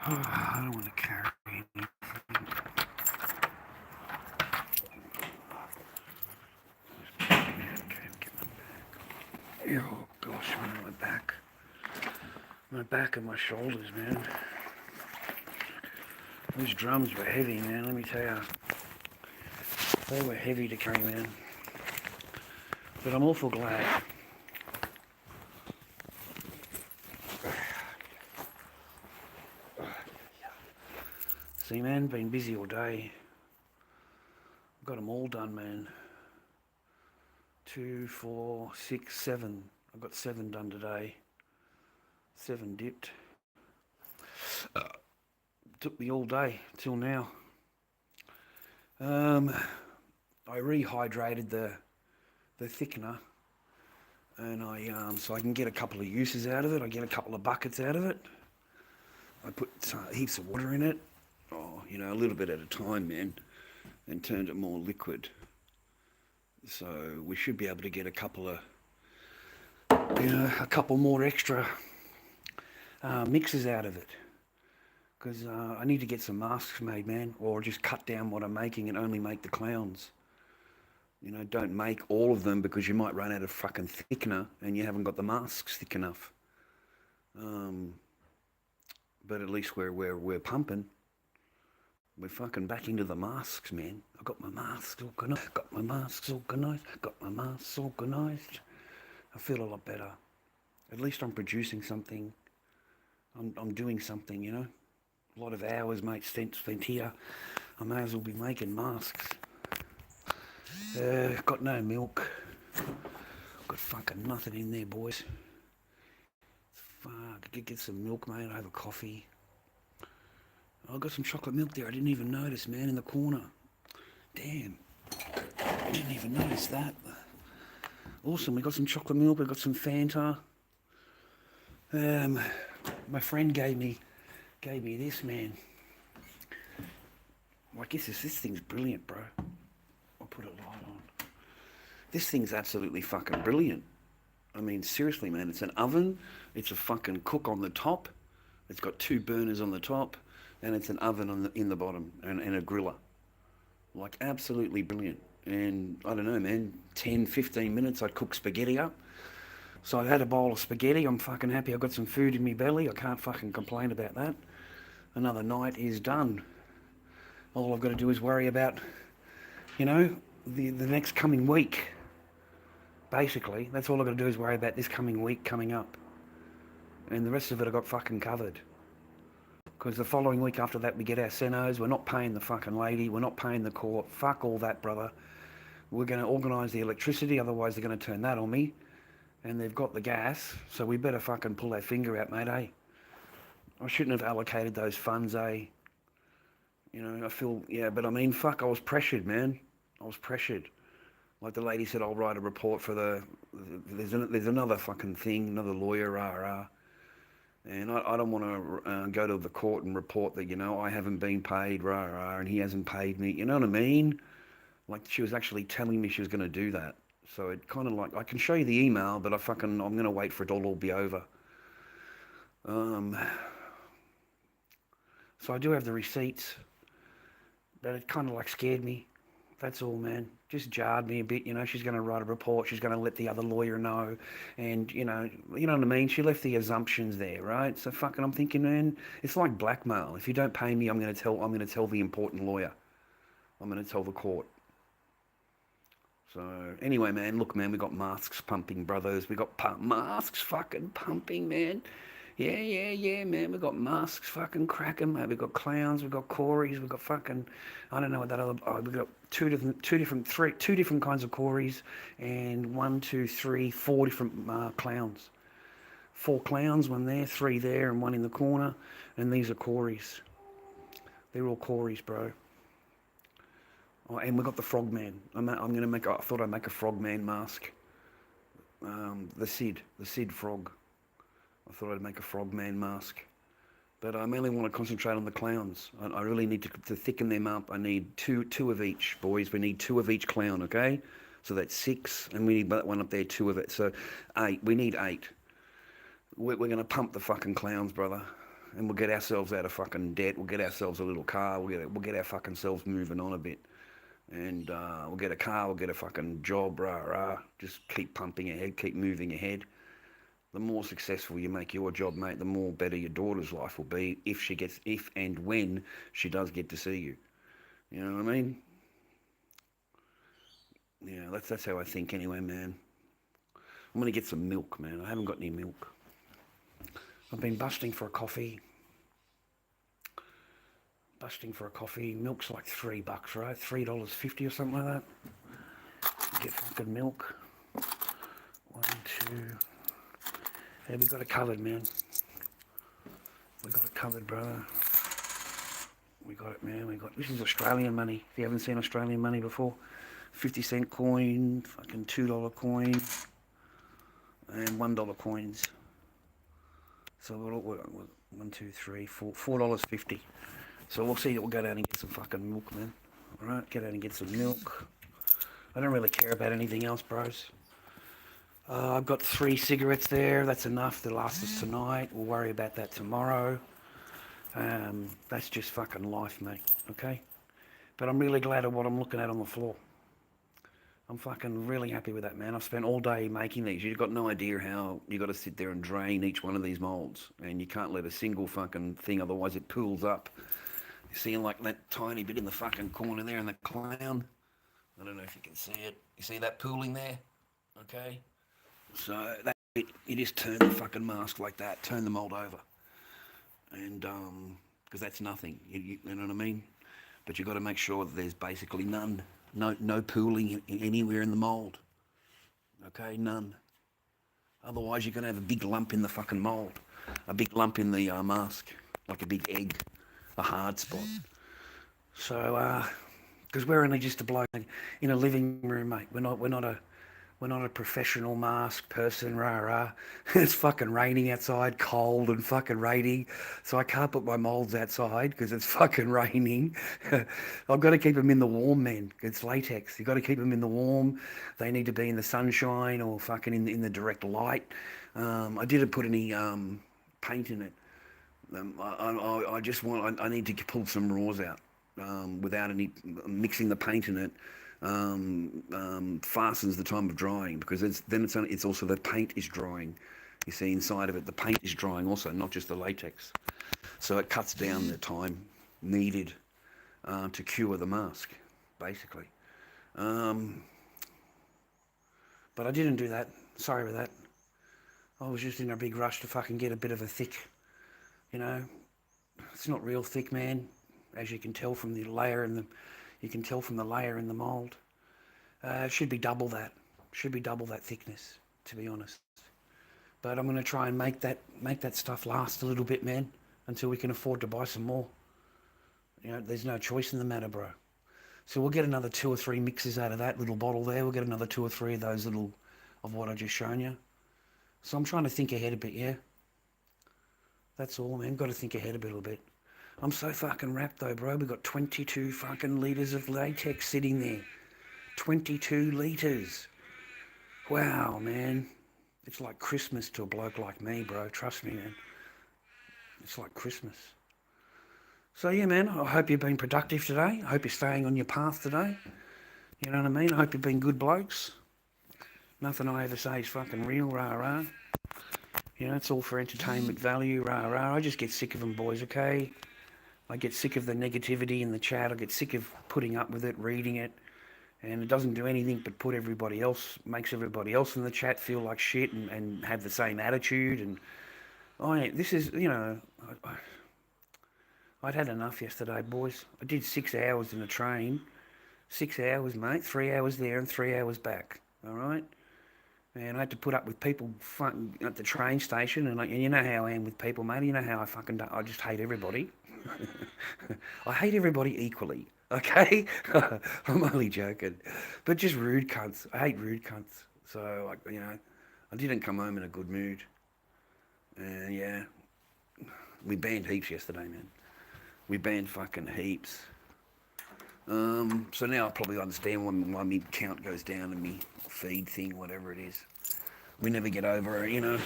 I don't want to carry anything. Oh gosh, my back. My back and my shoulders, man. Those drums were heavy, man, let me tell you. They were heavy to carry, man. But I'm awful glad. See, man, been busy all day. I've got them all done, man. 2, 4, 6, 7. I've got 7 done today. 7 dipped. Took me all day till now. I rehydrated the thickener, and so I can get a couple of uses out of it. I get a couple of buckets out of it. I put heaps of water in it, a little bit at a time, man, and turned it more liquid. So we should be able to get a couple more extra mixes out of it. Because I need to get some masks made, man, or just cut down what I'm making and only make the clowns. Don't make all of them because you might run out of fucking thickener and you haven't got the masks thick enough. But at least we're pumping. We're fucking back into the masks, man. I've got my masks organised. I feel a lot better. At least I'm producing something. I'm doing something, A lot of hours, mate, spent here. I may as well be making masks. Got no milk. Got fucking nothing in there, boys. Fuck, get some milk, mate. I have a coffee. I got some chocolate milk there. I didn't even notice, man, in the corner. Damn. I didn't even notice that. Awesome. We got some chocolate milk. We got some Fanta. My friend gave me this, man. I guess this thing's brilliant, bro. I'll put a light on. This thing's absolutely fucking brilliant. I mean, seriously, man. It's an oven. It's a fucking cook on the top. It's got 2 burners on the top. And it's an oven in the bottom. And a griller. Like, absolutely brilliant. And, I don't know, man. 10, 15 minutes, I'd cook spaghetti up. So I've had a bowl of spaghetti. I'm fucking happy. I've got some food in my belly. I can't fucking complain about that. Another night is done. All I've got to do is worry about, the next coming week. Basically, that's all I've got to do is worry about this coming week coming up. And the rest of it I got fucking covered. Because the following week after that we get our senos. We're not paying the fucking lady. We're not paying the court. Fuck all that, brother. We're going to organise the electricity. Otherwise they're going to turn that on me. And they've got the gas. So we better fucking pull our finger out, mate, eh? I shouldn't have allocated those funds, eh? I feel, but I mean, fuck, I was pressured, man. I was pressured. Like the lady said, I'll write a report for there's another fucking thing, another lawyer, rah. And I don't want to go to the court and report that, I haven't been paid, rah, and he hasn't paid me. You know what I mean? Like, she was actually telling me she was going to do that. So it kind of like, I can show you the email, but I'm going to wait for it all to be over. So I do have the receipts, but it kind of like scared me. That's all, man. Just jarred me a bit. She's going to write a report. She's going to let the other lawyer know, and you know what I mean. She left the assumptions there, right? So fucking, I'm thinking, man, it's like blackmail. If you don't pay me, I'm going to tell the important lawyer. I'm going to tell the court. So anyway, man, look, man, we got masks pumping, brothers. We got masks fucking pumping, man. Yeah, man. We got masks fucking cracking, mate. We got clowns. We got Corys. We got fucking, I don't know what that other. We got two different kinds of Corys, and 1, 2, 3, 4 different clowns. 4 clowns, 1 there, 3 there, and 1 in the corner. And these are Corys. They're all Corys, bro. Oh, and we got the Frogman. I thought I'd make a Frogman mask. The Sid Frog. I thought I'd make a Frogman mask. But I mainly want to concentrate on the clowns. I really need to thicken them up. I need two of each, boys. We need 2 of each clown, okay? So that's 6, and we need that one up there, 2 of it. So 8. We need 8. We're going to pump the fucking clowns, brother. and we'll get ourselves out of fucking debt. We'll get ourselves a little car. We'll get our fucking selves moving on a bit, and we'll get a car. We'll get a fucking job. Rah rah. Just keep pumping ahead. Keep moving ahead. The more successful you make your job, mate, the more better your daughter's life will be if and when she does get to see you. You know what I mean? Yeah, that's how I think anyway, man. I'm gonna get some milk, man. I haven't got any milk. I've been busting for a coffee. Milk's like $3, right? $3.50 or something like that. Get fucking milk. 1, 2. Yeah, we got it covered, man. We got it covered, brother. We got it, man. This is Australian money. If you haven't seen Australian money before, 50-cent coin, fucking $2 coin, and $1 coins. So we're 1, 2, 3, 4, $4.50. So we'll see. We'll go down and get some fucking milk, man. All right, get out and get some milk. I don't really care about anything else, bros. I've got 3 cigarettes there. That's enough to last us tonight. We'll worry about that tomorrow. That's just fucking life, mate. Okay? But I'm really glad of what I'm looking at on the floor. I'm fucking really happy with that, man. I've spent all day making these. You've got no idea how you got to sit there and drain each one of these molds. And you can't let a single fucking thing, otherwise it pools up. You see like that tiny bit in the fucking corner there in the clown? I don't know if you can see it. You see that pooling there? Okay? So that bit, you just turn the fucking mask like that, turn the mold over, and because that's nothing, you know what I mean. But you've got to make sure that there's basically no pooling anywhere in the mold. Okay, none. Otherwise, you're gonna have a big lump in the fucking mold, a big lump in the mask, like a big egg, a hard spot. So, because we're only just a bloke in a living room, mate. We're not a professional mask person, rah rah. It's fucking raining outside, cold and fucking raining. So I can't put my molds outside because it's fucking raining. I've got to keep them in the warm, man. It's latex. You've got to keep them in the warm. They need to be in the sunshine or fucking in the direct light. I didn't put any paint in it. I need to pull some raws out without any mixing the paint in it. Fastens the time of drying, because it's also the paint is drying. You see inside of it, the paint is drying also, not just the latex. So it cuts down the time needed to cure the mask, basically. But I didn't do that. Sorry for that. I was just in a big rush to fucking get a bit of a thick, you know. It's not real thick, man, as you can tell from the layer and the. You can tell from the layer in the mould. It should be double that. Should be double that thickness, to be honest. But I'm going to try and make that stuff last a little bit, man, until we can afford to buy some more. You know, there's no choice in the matter, bro. So we'll get another 2 or 3 mixes out of that little bottle there. We'll get another 2 or 3 of those little, of what I just shown you. So I'm trying to think ahead a bit, yeah? That's all, man. Got to think ahead a little bit. I'm so fucking wrapped though, bro. We got 22 fucking litres of latex sitting there. 22 litres. Wow, man. It's like Christmas to a bloke like me, bro. Trust me, man. It's like Christmas. So yeah, man, I hope you've been productive today. I hope you're staying on your path today. You know what I mean? I hope you've been good blokes. Nothing I ever say is fucking real, rah rah. You know, it's all for entertainment value, rah rah. I just get sick of them, boys, okay? I get sick of the negativity in the chat. I get sick of putting up with it, reading it, and it doesn't do anything but makes everybody else in the chat feel like shit and have the same attitude. And this is, you know, I'd had enough yesterday, boys. I did 6 hours in the train. 6 hours, mate. 3 hours there and 3 hours back. All right? And I had to put up with people fucking at the train station, and you know how I am with people, mate. You know how I just hate everybody. I hate everybody equally, okay? I'm only joking. But just rude cunts. I hate rude cunts. So, like, you know, I didn't come home in a good mood. And, yeah, we banned heaps yesterday, man. We banned fucking heaps. So now I probably understand why my count goes down and me feed thing, whatever it is. We never get over it, you know.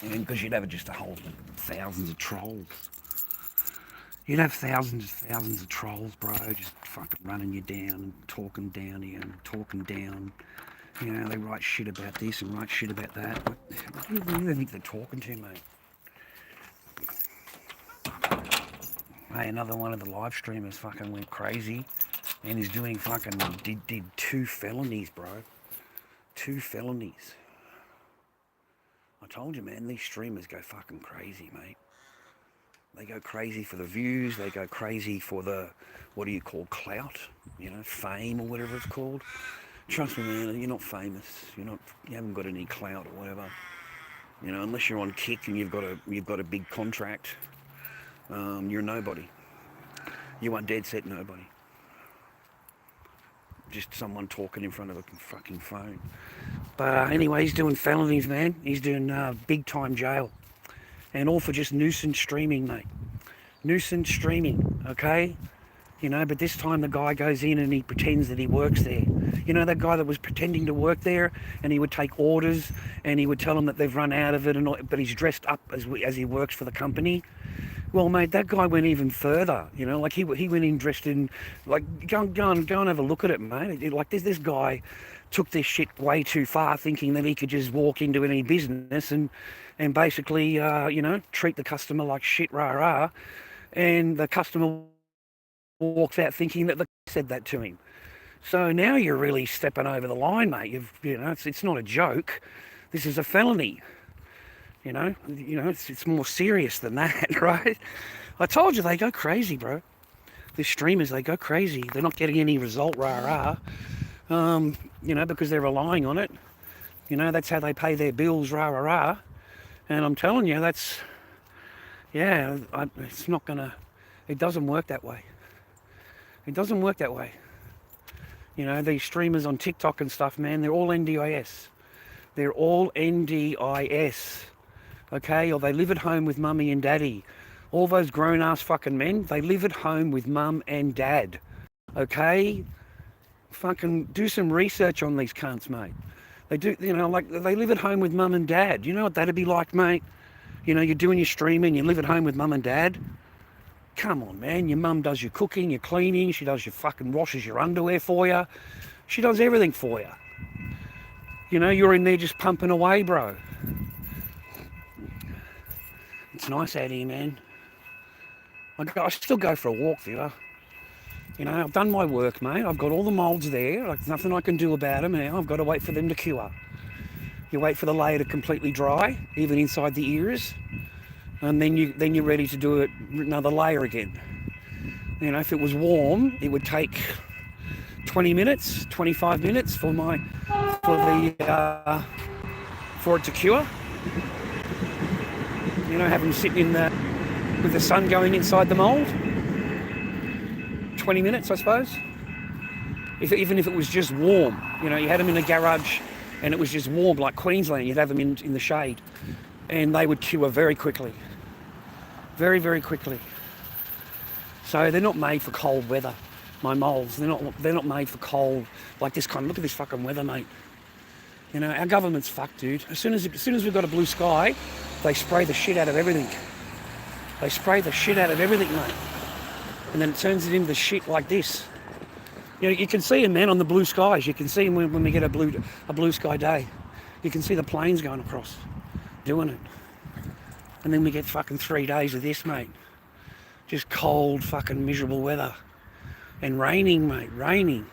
And because you'd have just a whole thousands of trolls. You'd have thousands of trolls, bro, just fucking running you down and talking down here and talking down. You know, they write shit about this and write shit about that. What do you think they're talking to, mate? Hey, another one of the live streamers fucking went crazy and he's doing fucking, did 2 felonies, bro. 2 felonies. I told you, man, these streamers go fucking crazy, mate. They go crazy for the views, they go crazy for the, what do you call, clout? You know, fame or whatever it's called. Trust me, man, you're not famous. You haven't got any clout or whatever. You know, unless you're on Kick and you've got a big contract, you're nobody. You are dead set nobody. Just someone talking in front of a fucking phone. But anyway, he's doing felonies, man. He's doing big time jail. And all for just nuisance streaming, mate. Nuisance streaming, okay? You know, but this time the guy goes in and he pretends that he works there. You know, that guy that was pretending to work there and he would take orders and he would tell them that they've run out of it, and all, but he's dressed up as he works for the company. Well, mate, that guy went even further, you know, like he went in dressed in, like, go and have a look at it, mate. Like this guy took this shit way too far, thinking that he could just walk into any business and basically, you know, treat the customer like shit, rah-rah, and the customer walks out thinking that the said that to him. So now you're really stepping over the line, mate. You know, it's not a joke. This is a felony. You know, it's more serious than that, right? I told you they go crazy, bro. These streamers, they go crazy. They're not getting any result, rah-rah. You know, because they're relying on it. You know, that's how they pay their bills, rah-rah-rah. And I'm telling you, it's not gonna, it doesn't work that way. It doesn't work that way. You know, these streamers on TikTok and stuff, man, they're all NDIS. They're all NDIS. Okay, or they live at home with mummy and daddy. All those grown-ass fucking men, they live at home with mum and dad. Okay? Fucking do some research on these cunts, mate. They do, you know, like, they live at home with mum and dad. You know what that'd be like, mate? You know, you're doing your streaming, you live at home with mum and dad. Come on, man. Your mum does your cooking, your cleaning, she does your fucking washes your underwear for you. She does everything for you. You know, you're in there just pumping away, bro. It's nice out here, man. I still go for a walk, viewer. You know, I've done my work, mate. I've got all the moulds there. Like, there's nothing I can do about them now. I've got to wait for them to cure. You wait for the layer to completely dry, even inside the ears, and then you're ready to do it another layer again. You know, if it was warm, it would take 20 minutes, 25 minutes for it to cure. You know, have them sitting with the sun going inside the mould. 20 minutes, I suppose. Even if it was just warm, you know, you had them in a garage and it was just warm, like Queensland, you'd have them in the shade, and they would cure very quickly. Very, very quickly. So they're not made for cold weather. My moulds, they're not made for cold, like this kind. Look at this fucking weather, mate. You know, our government's fucked, dude. As soon as we've got a blue sky, they spray the shit out of everything. They spray the shit out of everything, mate. And then it turns it into shit like this. You know, you can see them, man, on the blue skies. You can see them when we get a blue sky day. You can see the planes going across, doing it. And then we get fucking 3 days of this, mate. Just cold, fucking miserable weather. And raining, mate, raining.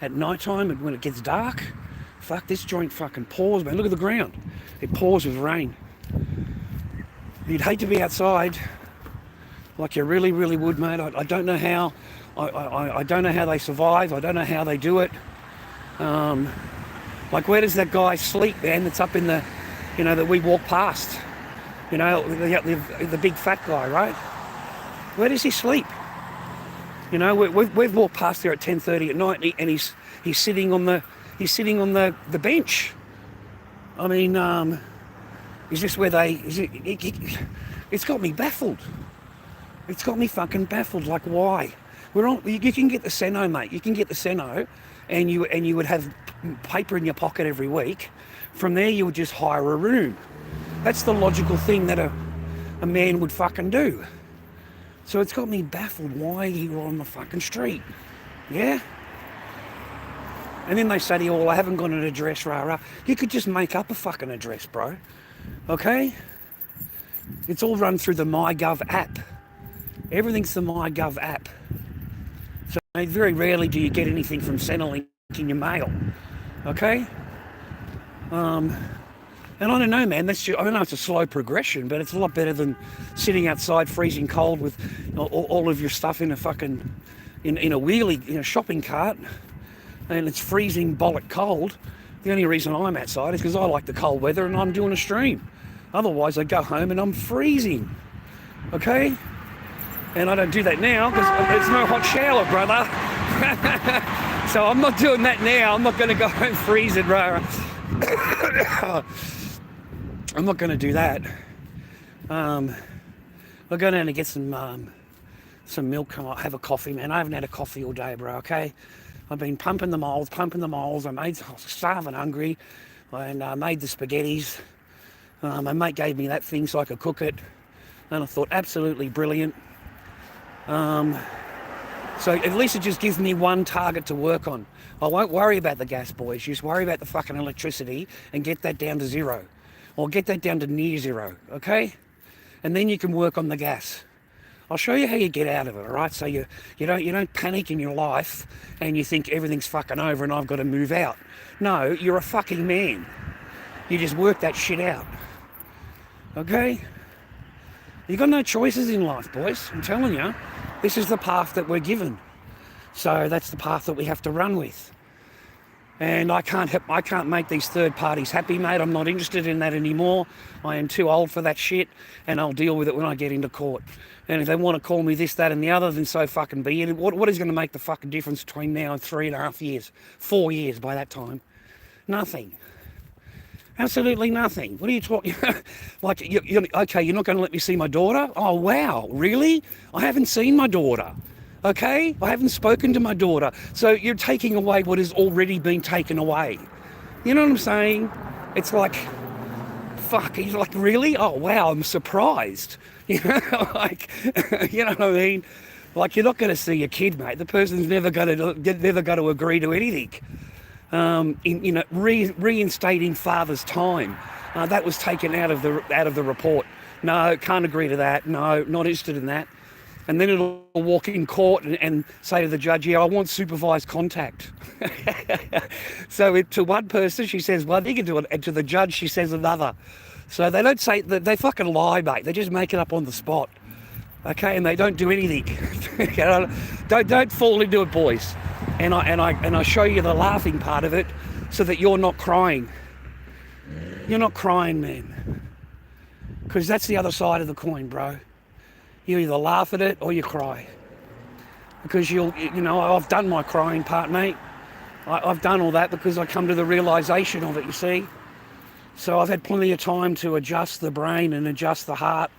At night time, and when it gets dark, fuck, this joint fucking pours, man. Look at the ground. It pours with rain. You'd hate to be outside, like you really, really would, mate. I don't know how. I don't know how they survive. I don't know how they do it. Like, where does that guy sleep, man? That's up in the, you know, that we walk past. You know, the big fat guy, right? Where does he sleep? You know, we've walked past there at 10:30 at night, and he's sitting on the bench. I mean, is this where they? It's got me baffled. It's got me fucking baffled. Like, why? You can get the Seno, mate. You can get the Seno, and you would have paper in your pocket every week. From there, you would just hire a room. That's the logical thing that a man would fucking do. So it's got me baffled why you're on the fucking street. Yeah? And then they say to you, well, I haven't got an address, rah, rah. You could just make up a fucking address, bro. Okay? It's all run through the MyGov app. Everything's the MyGov app. So very rarely do you get anything from Centrelink in your mail. Okay? And I don't know, man, I know it's a slow progression, but it's a lot better than sitting outside freezing cold with all of your stuff in a fucking, in a wheelie, in a shopping cart, and it's freezing bollock cold. The only reason I'm outside is because I like the cold weather and I'm doing a stream. Otherwise, I go home and I'm freezing. Okay? And I don't do that now because there's no hot shower, brother. So I'm not doing that now. I'm not going to go home freezing, bro. I'm not going to do that. I'll go down and get some milk and I'll have a coffee, man. I haven't had a coffee all day, bro, okay? I've been pumping the moles. I was starving hungry, and I made the spaghettis. My mate gave me that thing so I could cook it, and I thought, absolutely brilliant. So at least it just gives me one target to work on. I won't worry about the gas, boys. Just worry about the fucking electricity and get that down to zero. Or get that down to near zero, okay? And then you can work on the gas. I'll show you how you get out of it, all right? So you don't panic in your life and you think everything's fucking over and I've got to move out. No, you're a fucking man. You just work that shit out, okay? You've got no choices in life, boys. I'm telling you, this is the path that we're given. So that's the path that we have to run with. And I can't make these third parties happy, mate. I'm not interested in that anymore. I am too old for that shit, and I'll deal with it when I get into court. And if they want to call me this, that, and the other, then so fucking be it. What is going to make the fucking difference between now and 3.5 years, 4 years by that time? Nothing. Absolutely nothing. What are you talking? Like, okay, you're not going to let me see my daughter? Oh, wow, really? I haven't seen my daughter. Okay? I haven't spoken to my daughter. So you're taking away what has already been taken away. You know what I'm saying? It's like, fuck, he's like, really? Oh, wow, I'm surprised. You know, like, you know what I mean? Like, you're not going to see your kid, mate. The person's never going to agree to anything. Reinstating father's time. That was taken out of the report. No, can't agree to that. No, not interested in that. And then it'll walk in court and say to the judge, yeah, I want supervised contact. So to one person, she says one thing, and to the judge, she says another. So they don't say, they fucking lie, mate. They just make it up on the spot. Okay, and they don't do anything. You know, don't fall into it, boys. And I show you the laughing part of it so that you're not crying. You're not crying, man. Because that's the other side of the coin, bro. You either laugh at it or you cry. Because I've done my crying part, mate. I've done all that because I come to the realisation of it, you see. So I've had plenty of time to adjust the brain and adjust the heart.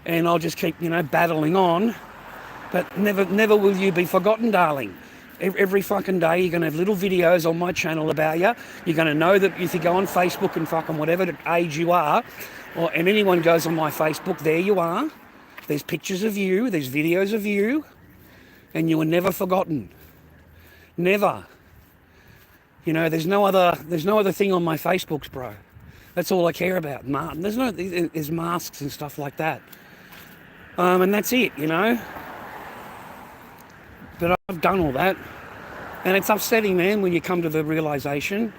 And I'll just keep, battling on. But never will you be forgotten, darling. Every fucking day you're going to have little videos on my channel about you. You're going to know that if you go on Facebook and fucking whatever age you are, and anyone goes on my Facebook, there you are. There's pictures of you, there's videos of you, and you were never forgotten. Never. There's no other thing on my Facebooks, bro. That's all I care about. There's masks and stuff like that. And that's it, But I've done all that. And it's upsetting, man, when you come to the realisation,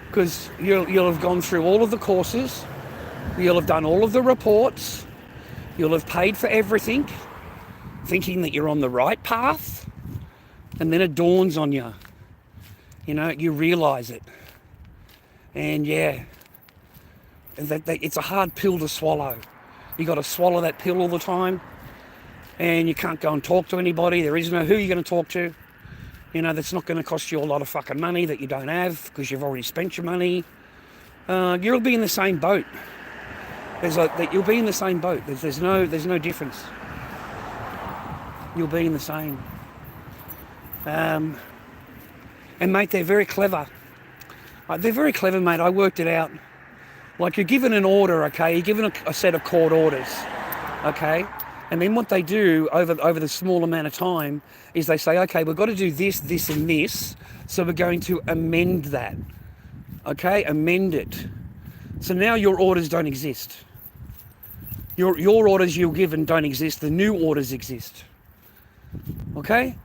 because you'll have gone through all of the courses, you'll have done all of the reports, you'll have paid for everything, thinking that you're on the right path, and then it dawns on you. You realise it. And yeah, it's a hard pill to swallow. You got to swallow that pill all the time, and you can't go and talk to anybody. There is no who you're going to talk to. That's not going to cost you a lot of fucking money that you don't have because you've already spent your money. You'll be in the same boat. You'll be in the same boat. There's no difference. You'll be in the same. And mate, they're very clever. They're very clever, mate. I worked it out. Like you're given an order, okay? You're given a set of court orders, okay? And then what they do over the small amount of time is they say, okay, we've got to do this, this and this, so we're going to amend that, okay? Amend it. So now your orders don't exist. Your orders you're given don't exist. The new orders exist, okay?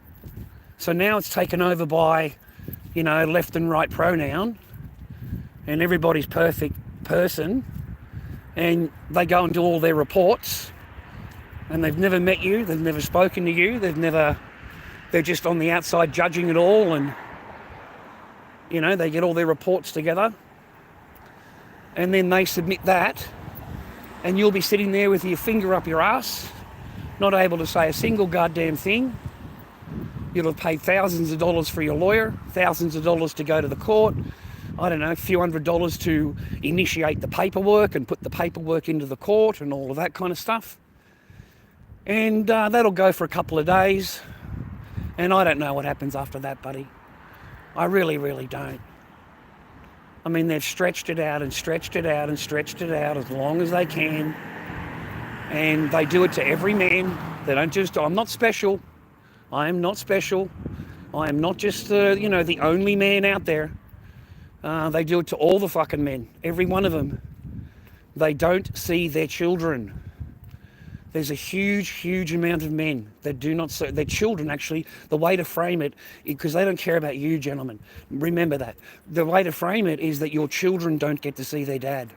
So now it's taken over by, you know, left and right pronoun, and everybody's perfect person, and they go and do all their reports, and they've never met you, they've never spoken to you, they're just on the outside judging it all, and, you know, they get all their reports together, and then they submit that, and you'll be sitting there with your finger up your ass, not able to say a single goddamn thing. You'll have paid thousands of dollars for your lawyer, thousands of dollars to go to the court, I don't know, a few $100s to initiate the paperwork and put the paperwork into the court and all of that kind of stuff. And that'll go for a couple of days. And I don't know what happens after that, buddy. I really, really don't. I mean, they've stretched it out and stretched it out and stretched it out as long as they can. And they do it to every man. They don't just, I'm not special. I am not special. I am not just, you know, the only man out there. They do it to all the fucking men, every one of them. They don't see their children. There's a huge, huge amount of men that do not see their children. Actually, the way to frame it, because they don't care about you, gentlemen. Remember that. The way to frame it is that your children don't get to see their dad.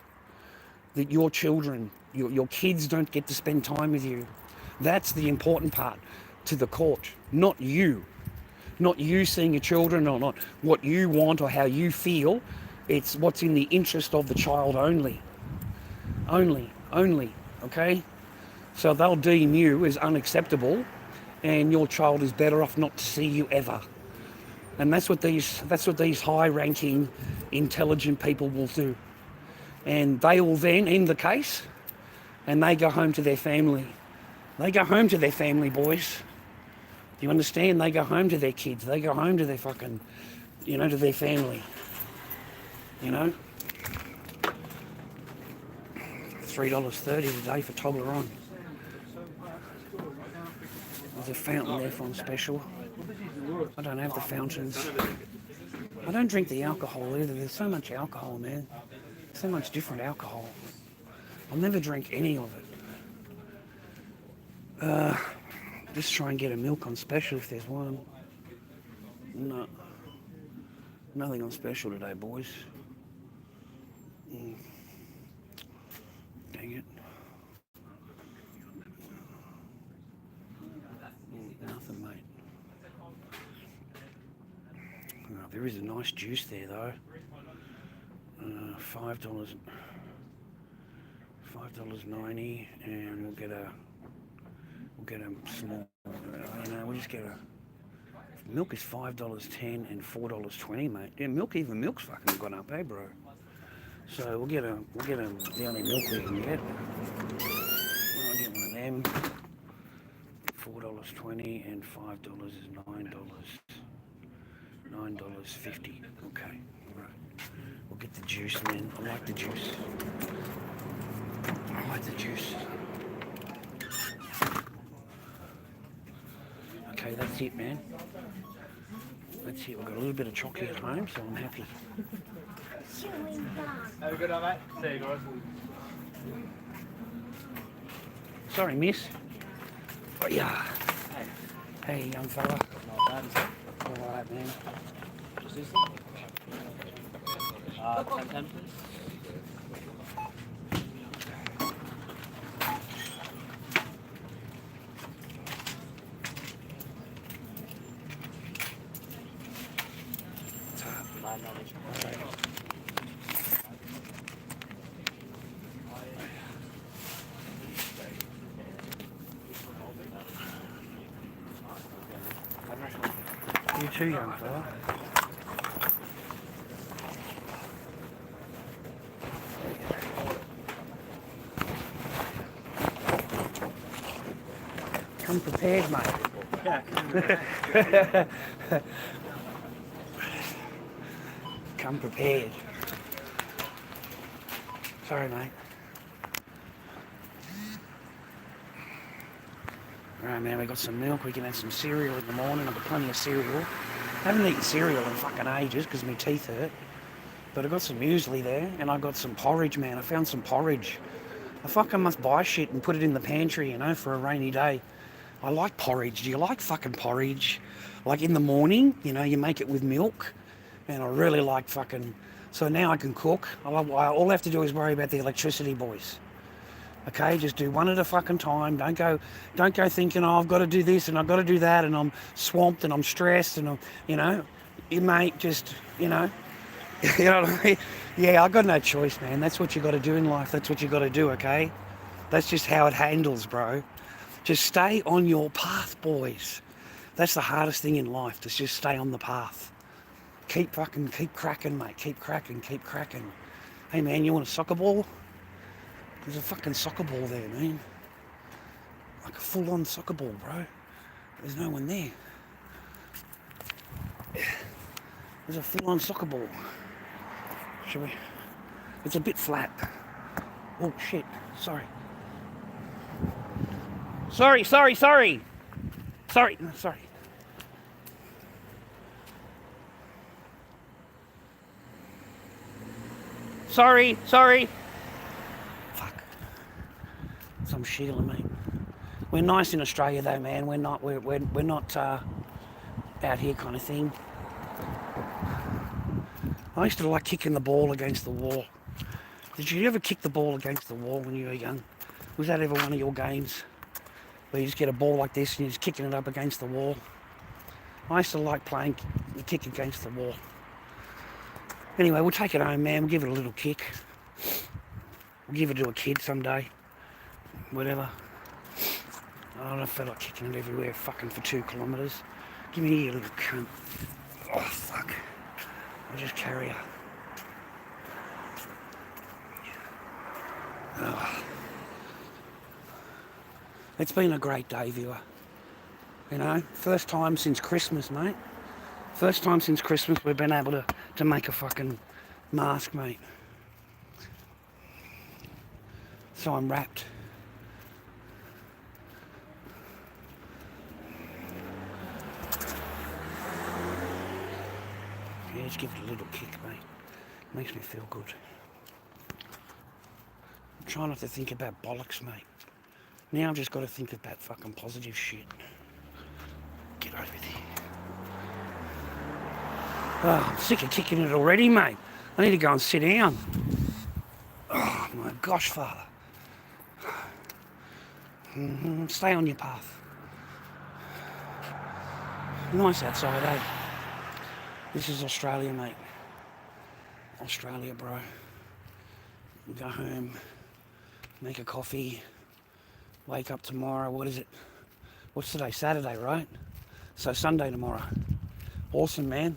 That your children, your kids don't get to spend time with you. That's the important part to the court, not you. Not you seeing your children, or not what you want or how you feel. It's what's in the interest of the child only. Only, okay? So they'll deem you as unacceptable, and your child is better off not to see you ever. And that's what these high-ranking, intelligent people will do. And they will then end the case, and they go home to their family. They go home to their family, boys. You understand? They go home to their kids. They go home to their fucking, you know, to their family. You know? $3.30 today for Toblerone. There's a fountain there for on special. I don't have the fountains. I don't drink the alcohol either. There's so much alcohol, man. So much different alcohol. I'll never drink any of it. Just try and get a milk on special if there's one. No. Nothing on special today, boys. Dang it. Nothing, mate. Oh, there is a nice juice there, though. $5.90, and we'll get a small, we'll just get a, milk is $5.10 and $4.20, mate. Yeah, milk's fucking gone up, eh, bro? So we'll get the only milk we can get. I'll get one of them. $4.20 and $5 is $9.50. Okay, right. We'll get the juice, man. I like the juice. Okay, that's it, man. That's it. We've got a little bit of chocolate at home, so I'm happy. Have a good night, mate. See you guys. Sorry, miss. Oh, yeah. Hey, young fella. Not bad, is it? All right, man. Just this one? 10 please. You too, young fella. Come prepared, mate. Yeah. Come prepared. Sorry, mate. Alright, man, we got some milk. We can have some cereal in the morning. I've got plenty of cereal. I haven't eaten cereal in fucking ages because my teeth hurt. But I got some muesli there, and I got some porridge, man. I found some porridge. I fucking must buy shit and put it in the pantry, you know, for a rainy day. I like porridge. Do you like fucking porridge? Like in the morning, you know, you make it with milk. And I really like fucking... So now I can cook. All I have to do is worry about the electricity, boys. Okay, just do one at a fucking time. Don't go thinking, oh, I've got to do this and I've got to do that, and I'm swamped and I'm stressed and I'm, you know, you mate, just, you know what I mean? Yeah, I got no choice, man. That's what you got to do in life. That's what you got to do, okay? That's just how it handles, bro. Just stay on your path, boys. That's the hardest thing in life, to just stay on the path. Keep cracking, mate. Keep cracking. Hey, man, you want a soccer ball? There's a fucking soccer ball there, man. Like a full-on soccer ball, bro. There's no one there. There's a full-on soccer ball. Shall we? It's a bit flat. Oh, shit. Sorry. Sorry. Sorry. Fuck. Some Sheila, mate. We're nice in Australia, though, man. We're not out here kind of thing. I used to like kicking the ball against the wall. Did you ever kick the ball against the wall when you were young? Was that ever one of your games? Where you just get a ball like this and you're just kicking it up against the wall? I used to like playing the kick against the wall. Anyway, we'll take it home, man. We'll give it a little kick. We'll give it to a kid someday. Whatever. I don't feel like kicking it everywhere fucking for 2 kilometres. Give me here, you little cunt. Oh, fuck. I'll just carry her. Oh. It's been a great day, viewer. You know, first time since Christmas, mate. First time since Christmas we've been able to make a fucking mask, mate. So I'm wrapped. Yeah, just give it a little kick, mate. Makes me feel good. I'm trying not to think about bollocks, mate. Now I've just got to think about fucking positive shit. Get over there. Oh, I'm sick of kicking it already, mate. I need to go and sit down. Oh, my gosh, Father. Stay on your path. Nice outside, eh? This is Australia, mate. Australia, bro. Go home, make a coffee, wake up tomorrow. What is it? What's today? Saturday, right? So Sunday tomorrow. Awesome, man.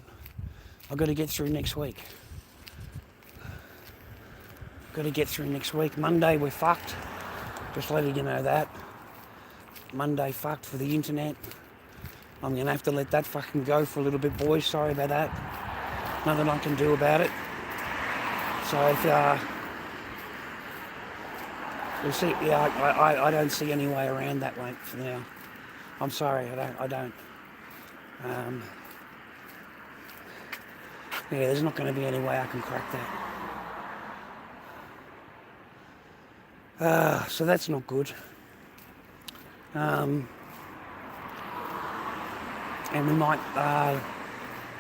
I've got to get through next week. Monday, we're fucked. Just letting you know that. Monday, fucked for the internet. I'm going to have to let that fucking go for a little bit, boys. Sorry about that. Nothing I can do about it. So if we'll see. Yeah, I don't see any way around that, mate, for now. I'm sorry, I don't. Yeah, there's not going to be any way I can crack that. So that's not good. And they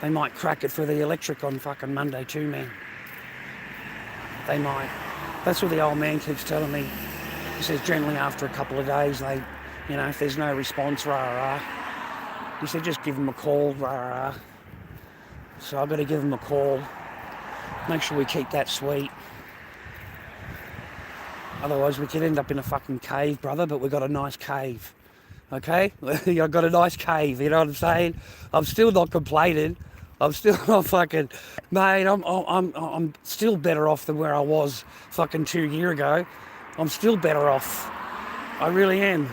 might crack it for the electric on fucking Monday too, man. They might. That's what the old man keeps telling me. He says generally after a couple of days, they, you know, if there's no response, rah. He said just give them a call, rah. So I've got to give them a call. Make sure we keep that sweet. Otherwise we could end up in a fucking cave, brother, but we've got a nice cave. Okay? I've got a nice cave, you know what I'm saying? I'm still not complaining. I'm still not fucking... Mate, I'm still better off than where I was fucking 2 years ago. I'm still better off. I really am.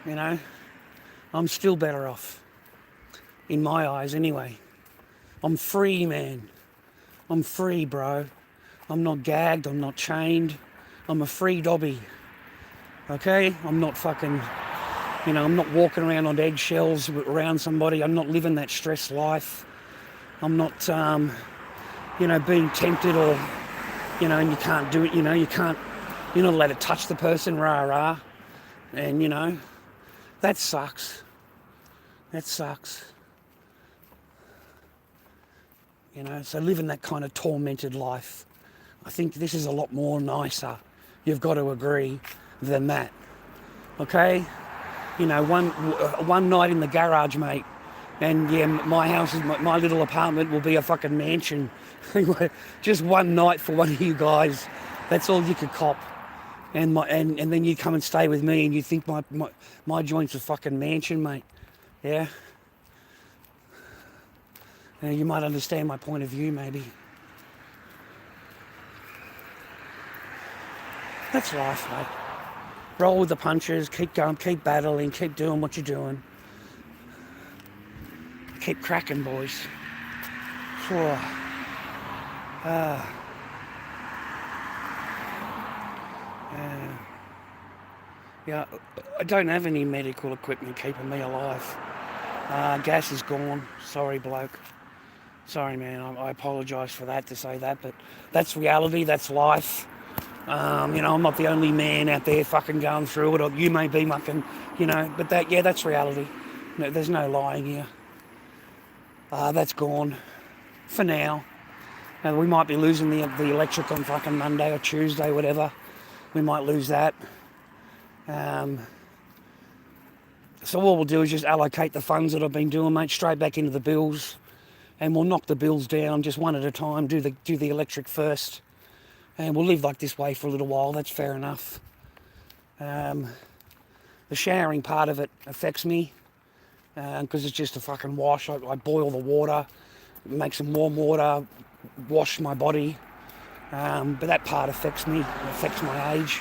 You know? I'm still better off. In my eyes, anyway. I'm free, man. I'm free, bro. I'm not gagged. I'm not chained. I'm a free Dobby. Okay? I'm not fucking, I'm not walking around on eggshells around somebody. I'm not living that stress life. I'm not, being tempted or, and you can't do it, you're not allowed to touch the person, rah. And, that sucks. That sucks. So living that kind of tormented life. I think this is a lot more nicer, you've got to agree, than that. Okay? One night in the garage, mate, and yeah, my house, my little apartment will be a fucking mansion. Just one night for one of you guys. That's all you could cop. And then you come and stay with me and you think my joint's a fucking mansion, mate. Yeah? You might understand my point of view, maybe. That's life, mate. Roll with the punches, keep going, keep battling, keep doing what you're doing. Keep cracking, boys. Yeah, I don't have any medical equipment keeping me alive. Gas is gone. Sorry, bloke. Sorry, man. I apologise for that, to say that, but that's reality. That's life. I'm not the only man out there fucking going through it, or you may be fucking, but that's reality. No, there's no lying here. That's gone for now. And we might be losing the electric on fucking Monday or Tuesday, whatever. We might lose that. So what we'll do is just allocate the funds that I've been doing, mate, straight back into the bills, and we'll knock the bills down just one at a time. Do the electric first, and we'll live like this way for a little while. That's fair enough. The showering part of it affects me because it's just a fucking wash. I boil the water, make some warm water, wash my body, but that part affects me. It affects my age.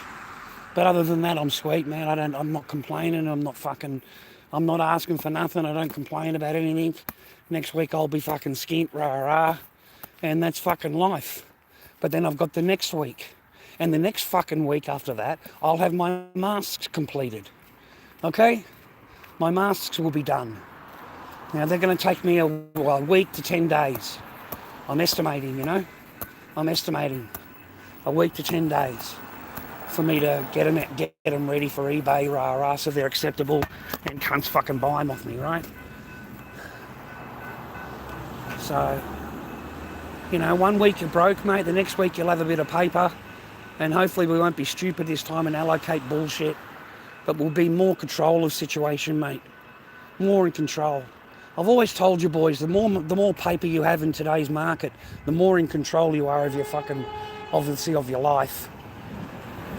But other than that, I'm sweet, man. I'm not complaining. I'm not asking for nothing. I don't complain about anything. Next week I'll be fucking skint, rah. And that's fucking life. But then I've got the next week. And the next fucking week after that, I'll have my masks completed. Okay? My masks will be done. Now they're going to take me a week to 10 days. I'm estimating, I'm estimating a week to 10 days for me to get them ready for eBay, rah, so they're acceptable and cunts fucking buy them off me, right? So, 1 week you're broke, mate. The next week you'll have a bit of paper, and hopefully we won't be stupid this time and allocate bullshit, but we'll be more control of situation, mate. More in control. I've always told you boys, the more paper you have in today's market, the more in control you are of your fucking, obviously, of your life.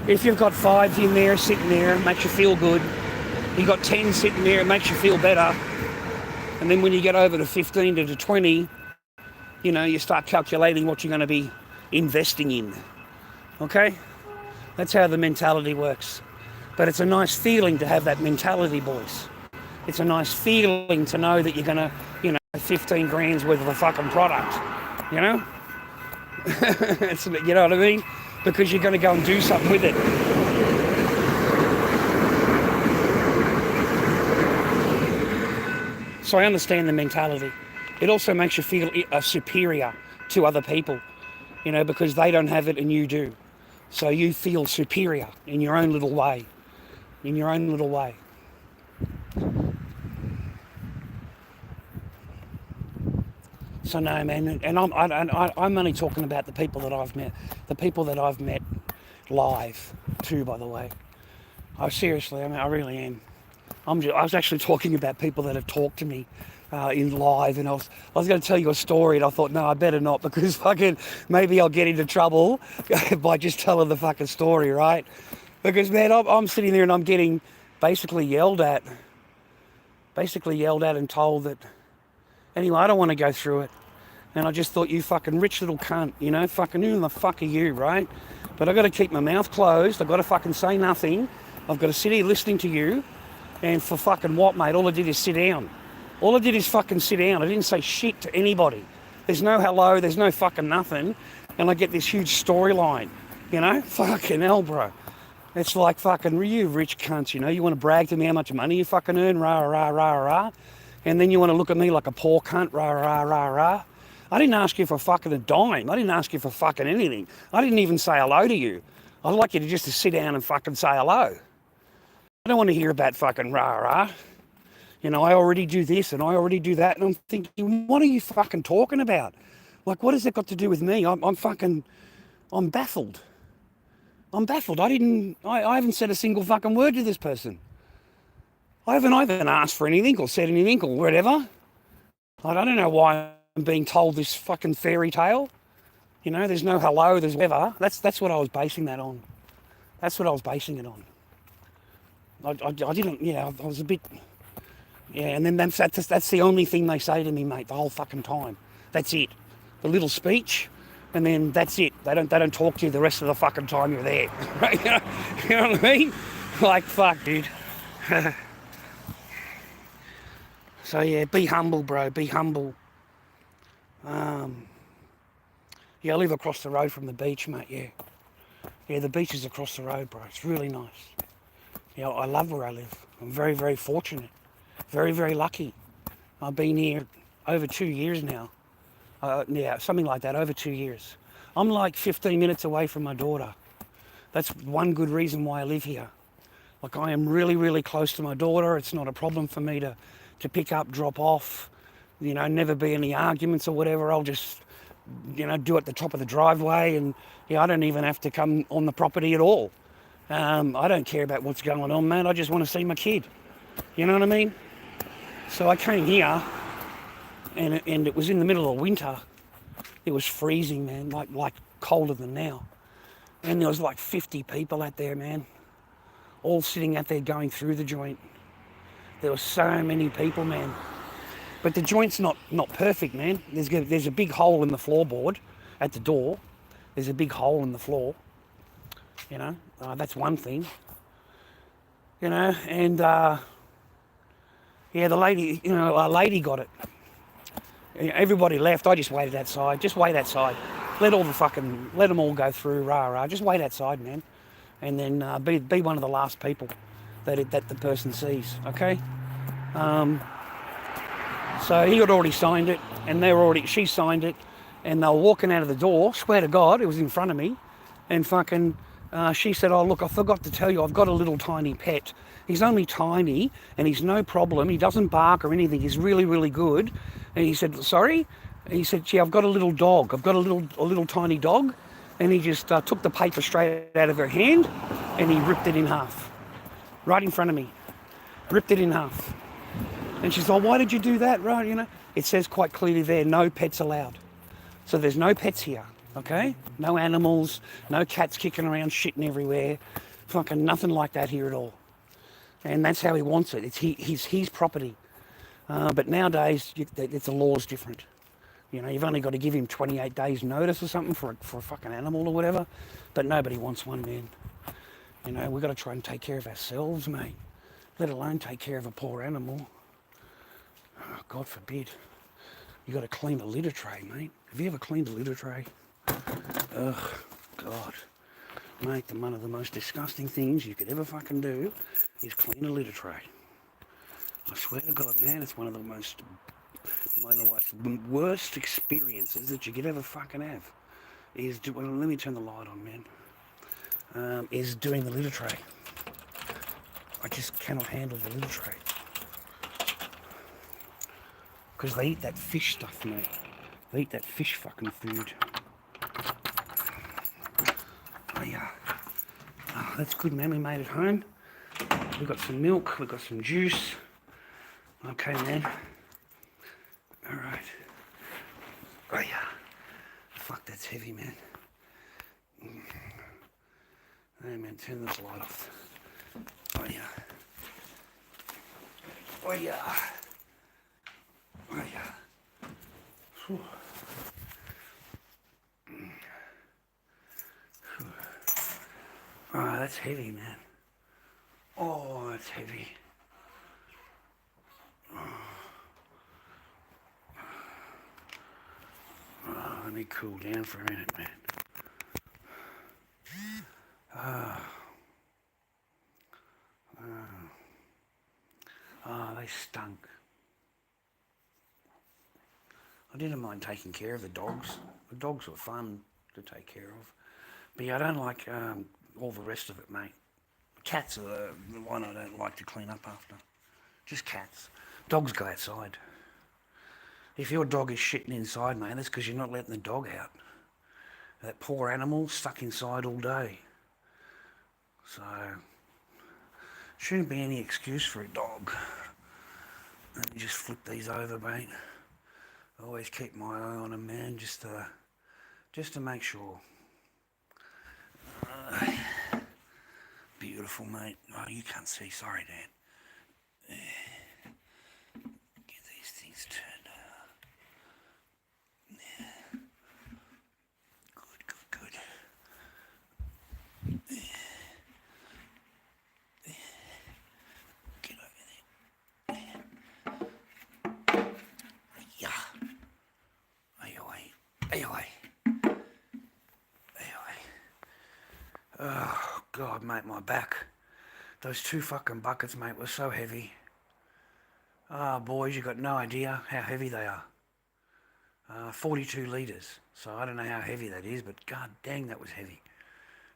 If you've got 5 in there, sitting there, it makes you feel good. You've got 10 sitting there, it makes you feel better. And then when you get over to 15 to 20, you start calculating what you're going to be investing in. Okay? That's how the mentality works. But it's a nice feeling to have that mentality, boys. It's a nice feeling to know that you're going to, 15 grand's worth of a fucking product. It's, you know what I mean? Because you're going to go and do something with it. So I understand the mentality. It also makes you feel superior to other people, because they don't have it and you do. So you feel superior in your own little way. So no, man, and I'm only talking about the people that I've met live too, by the way. Seriously, I really am. I was actually talking about people that have talked to me in live, and I was going to tell you a story, and I thought, no, I better not, because fucking maybe I'll get into trouble by just telling the fucking story, right? Because, man, I'm sitting there and I'm getting basically yelled at and told that, anyway, I don't want to go through it. And I just thought, you fucking rich little cunt, fucking who the fuck are you, right? But I've got to keep my mouth closed. I've got to fucking say nothing. I've got to sit here listening to you. And for fucking what, mate? All I did is sit down. All I did is fucking sit down. I didn't say shit to anybody. There's no hello. There's no fucking nothing. and I get this huge storyline, you know? Fucking hell, bro. It's like fucking, you rich cunts, you know? You want to brag to me how much money you fucking earn, rah, rah, rah, rah. And then you want to look at me like a poor cunt, rah, rah, rah, rah. I didn't ask you for fucking a dime. I didn't ask you for fucking anything. I didn't even say hello to you. I'd like you to just to sit down and fucking say hello. I don't want to hear about fucking rah, rah. You know, I already do this and I already do that. And I'm thinking, what are you fucking talking about? Like, what has that got to do with me? I'm baffled. I'm baffled. I haven't said a single fucking word to this person. I haven't asked for anything or said anything or whatever. I don't know why I'm being told this fucking fairy tale. You know, there's no hello, there's whatever. That's what I was basing that on. That's what I was basing it on. I didn't, yeah, I was a bit, yeah, and then that's the only thing they say to me, mate, the whole fucking time. That's it. The little speech, and then that's it. They don't talk to you the rest of the fucking time you're there. Right? You know what I mean? Like, fuck, dude. So yeah, be humble, bro. Be humble. Yeah, I live across the road from the beach, mate. Yeah, yeah, the beach is across the road, bro. It's really nice. Yeah, I love where I live. I'm very, very fortunate. Very, very lucky. I've been here over 2 years now. Yeah, something like that. Over 2 years. I'm like 15 minutes away from my daughter. That's one good reason why I live here. Like, I am really, really close to my daughter. It's not a problem for me to pick up, drop off, you know, never be any arguments or whatever. I'll just, you know, do it at the top of the driveway, and yeah, I don't even have to come on the property at all. I don't care about what's going on, man. I just want to see my kid. You know what I mean? So I came here, and it was in the middle of winter. It was freezing, man, like colder than now. And there was like 50 people out there, man, all sitting out there going through the joint. There were so many people, man. But the joint's not perfect, man. There's a big hole in the floorboard at the door. There's a big hole in the floor. You know, that's one thing. You know, and yeah, the lady, you know, a lady got it. Everybody left. I just waited outside. Just wait outside. Let them all go through. Rah rah. Just wait outside, man. And then be one of the last people that the person sees. Okay. So he had already signed it, and she signed it, and they were walking out of the door. Swear to God, it was in front of me, and fucking, she said, "Oh look, I forgot to tell you, I've got a little tiny pet. He's only tiny, and he's no problem. He doesn't bark or anything. He's really, really good." And he said, "Sorry?" And he said, "Gee, I've got a little dog. I've got a little tiny dog." And he just took the paper straight out of her hand, and he ripped it in half, right in front of me. Ripped it in half. And she's like, "Why did you do that?" Right, you know, it says quite clearly there, no pets allowed. So there's no pets here, okay? No animals, no cats kicking around, shitting everywhere. Fucking nothing like that here at all. And that's how he wants it. It's his property. But nowadays, the law's different. You know, you've only got to give him 28 days notice or something for a fucking animal or whatever. But nobody wants one, man. You know, we've got to try and take care of ourselves, mate. Let alone take care of a poor animal. Oh, God forbid. You got to clean a litter tray, mate. Have you ever cleaned a litter tray? Ugh, God. Mate, one of the most disgusting things you could ever fucking do is clean a litter tray. I swear to God, man, it's one of the worst experiences that you could ever fucking have. Let me turn the light on, man. Is doing the litter tray. I just cannot handle the litter tray. Because they eat that fish stuff, mate. They eat that fish fucking food. Oh, yeah. Oh, that's good, man. We made it home. We've got some milk. We've got some juice. Okay, man. All right. Oh, yeah. Fuck, that's heavy, man. Hey, man, turn this light off. Oh, yeah. Oh, yeah. Oh, yeah. Whew. Oh, that's heavy, man. Oh, that's heavy. Oh, let me cool down for a minute, man. Oh, they stunk. I didn't mind taking care of the dogs. The dogs were fun to take care of. But yeah, I don't like all the rest of it, mate. Cats are the one I don't like to clean up after. Just cats. Dogs go outside. If your dog is shitting inside, mate, that's because you're not letting the dog out. That poor animal stuck inside all day. So, shouldn't be any excuse for a dog. Let me just flip these over, mate. Always keep my eye on them, man, just to make sure. Beautiful, mate. Oh, you can't see. Sorry, Dan. Get these things turned out. Good. Get over there. Yeah. Away. Oh, God, mate, my back. Those 2 fucking buckets, mate, were so heavy. Ah, boys, you got no idea how heavy they are. 42 litres. So I don't know how heavy that is, but god dang, that was heavy.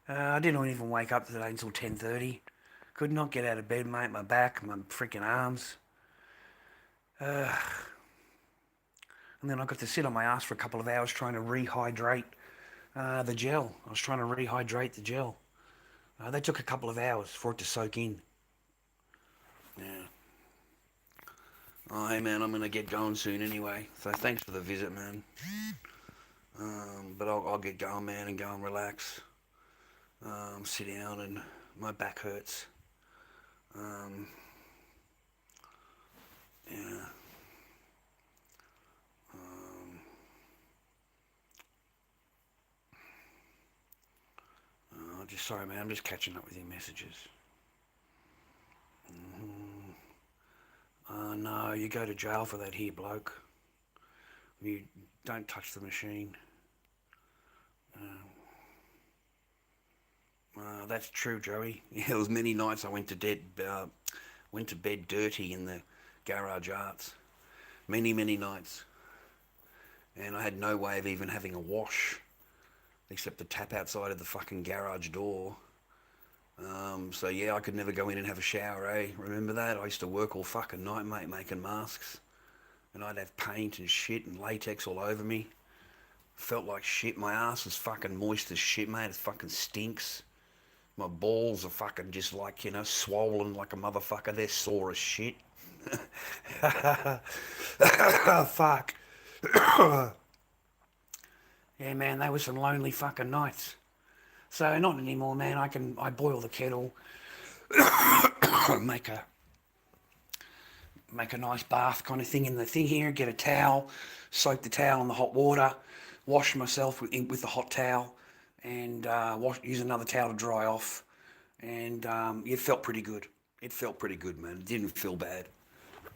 I didn't even wake up today until 10:30. Could not get out of bed, mate. My back, my freaking arms. And then I got to sit on my ass for a couple of hours trying to rehydrate the gel. I was trying to rehydrate the gel. That took a couple of hours for it to soak in. Yeah. Oh, hey, man, I'm going to get going soon anyway. So thanks for the visit, man. But I'll get going, man, and go and relax. Sit down and my back hurts. Yeah. Sorry, man, I'm just catching up with your messages. No, you go to jail for that here, bloke. You don't touch the machine. That's true, Joey. Yeah, there was many nights I went to bed dirty in the garage arts. Many nights. And I had no way of even having a wash, except the tap outside of the fucking garage door. So yeah, I could never go in and have a shower, eh? Remember that? I used to work all fucking night, mate, making masks. And I'd have paint and shit and latex all over me. Felt like shit. My ass was fucking moist as shit, mate. It fucking stinks. My balls are fucking just like, you know, swollen like a motherfucker. They're sore as shit. Fuck. Yeah, man, they were some lonely fucking nights. So not anymore, man. I boil the kettle, make a nice bath kind of thing in the thing here. Get a towel, soak the towel in the hot water, wash myself with the hot towel, and use another towel to dry off. And it felt pretty good. It felt pretty good, man. It didn't feel bad.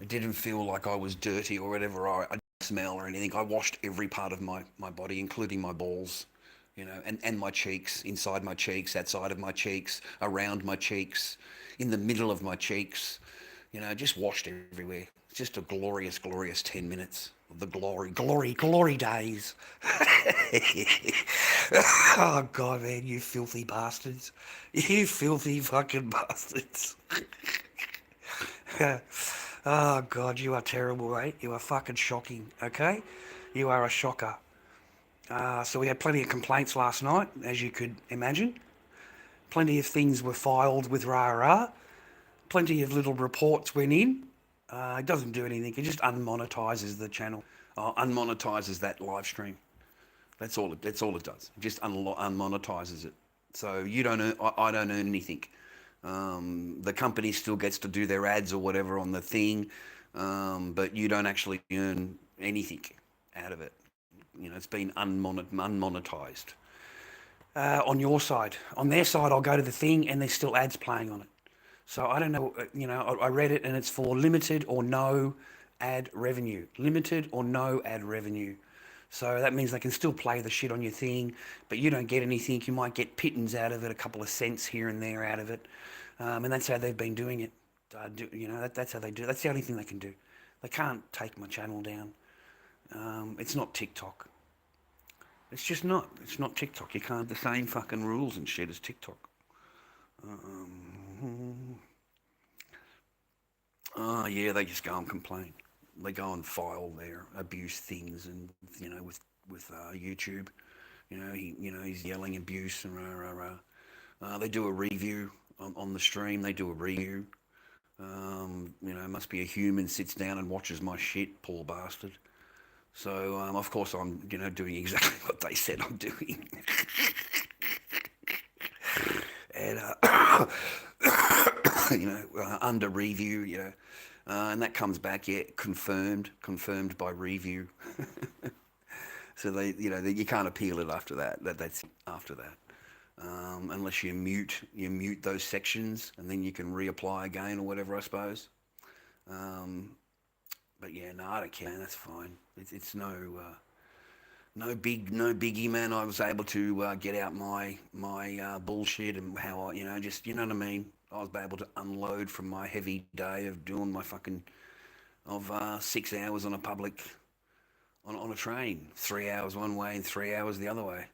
It didn't feel like I was dirty or whatever. I didn't smell or anything. I washed every part of my body, including my balls, you know, and my cheeks, inside my cheeks, outside of my cheeks, around my cheeks, in the middle of my cheeks, you know, just washed everywhere. It's just a glorious 10 minutes of the glory days. Oh, God, man, you filthy bastards. You filthy fucking bastards. Oh, God, you are terrible, mate. You are fucking shocking, okay? You are a shocker. So we had plenty of complaints last night, as you could imagine. Plenty of things were filed with rah-rah. Plenty of little reports went in. It doesn't do anything. It just unmonetizes the channel. Unmonetizes that live stream. That's all it does. It just unmonetizes it. So you don't earn, I don't earn anything. The company still gets to do their ads or whatever on the thing, but you don't actually earn anything out of it. You know, it's been unmonetized. On your side. On their side, I'll go to the thing and there's still ads playing on it. So I don't know, you know, I read it and it's for limited or no ad revenue. Limited or no ad revenue. So that means they can still play the shit on your thing, but you don't get anything. You might get pittance out of it, a couple of cents here and there out of it. And that's how they've been doing it. that's how they do. That's the only thing they can do. They can't take my channel down. It's not TikTok. It's just not. It's not TikTok. You can't the same fucking rules and shit as TikTok. Oh yeah, they just go and complain. They go and file their abuse things, and with YouTube, he's yelling abuse and rah rah rah. They do a review on the stream. They do a review. Must be a human sits down and watches my shit, poor bastard. So of course I'm doing exactly what they said I'm doing. And under review, and that comes back, confirmed by review. So you can't appeal it after that. That's after that, unless you mute those sections, and then you can reapply again or whatever, I suppose. But yeah, no, I don't care. That's fine. It's no biggie, man. I was able to get out my bullshit and how I, just, you know what I mean. I was able to unload from my heavy day of doing my 6 hours on a on a train, 3 hours one way and 3 hours the other way.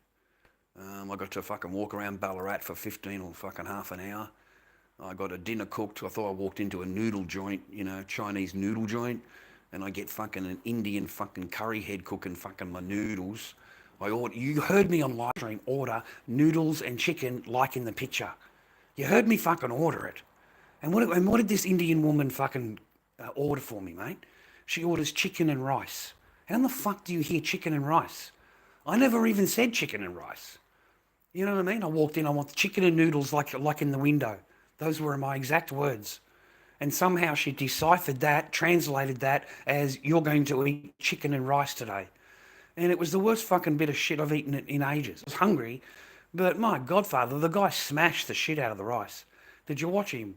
I got to fucking walk around Ballarat for 15 or fucking half an hour. I got a dinner cooked. I thought I walked into a noodle joint, Chinese noodle joint, and I get fucking an Indian fucking curry head cooking fucking my noodles. You heard me on live stream order noodles and chicken like in the picture. You heard me fucking order it. And what did this Indian woman fucking order for me, mate? She orders chicken and rice. How in the fuck do you hear chicken and rice? I never even said chicken and rice. You know what I mean? I walked in, I want chicken and noodles like in the window. Those were my exact words. And somehow she deciphered that, translated that as, you're going to eat chicken and rice today. And it was the worst fucking bit of shit I've eaten in ages. I was hungry, but my godfather, the guy smashed the shit out of the rice. Did you watch him?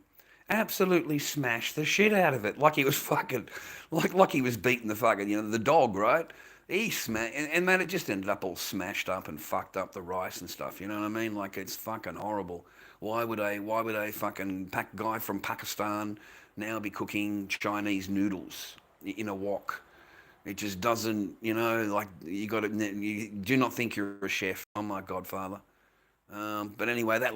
Absolutely smashed the shit out of it, like he was fucking, like he was beating the fucking, the dog, right? He smashed, and man, it just ended up all smashed up and fucked up the rice and stuff. You know what I mean? Like, it's fucking horrible. Why would a fucking guy from Pakistan now be cooking Chinese noodles in a wok? It just doesn't, you do not think you're a chef. Oh my godfather. But anyway, that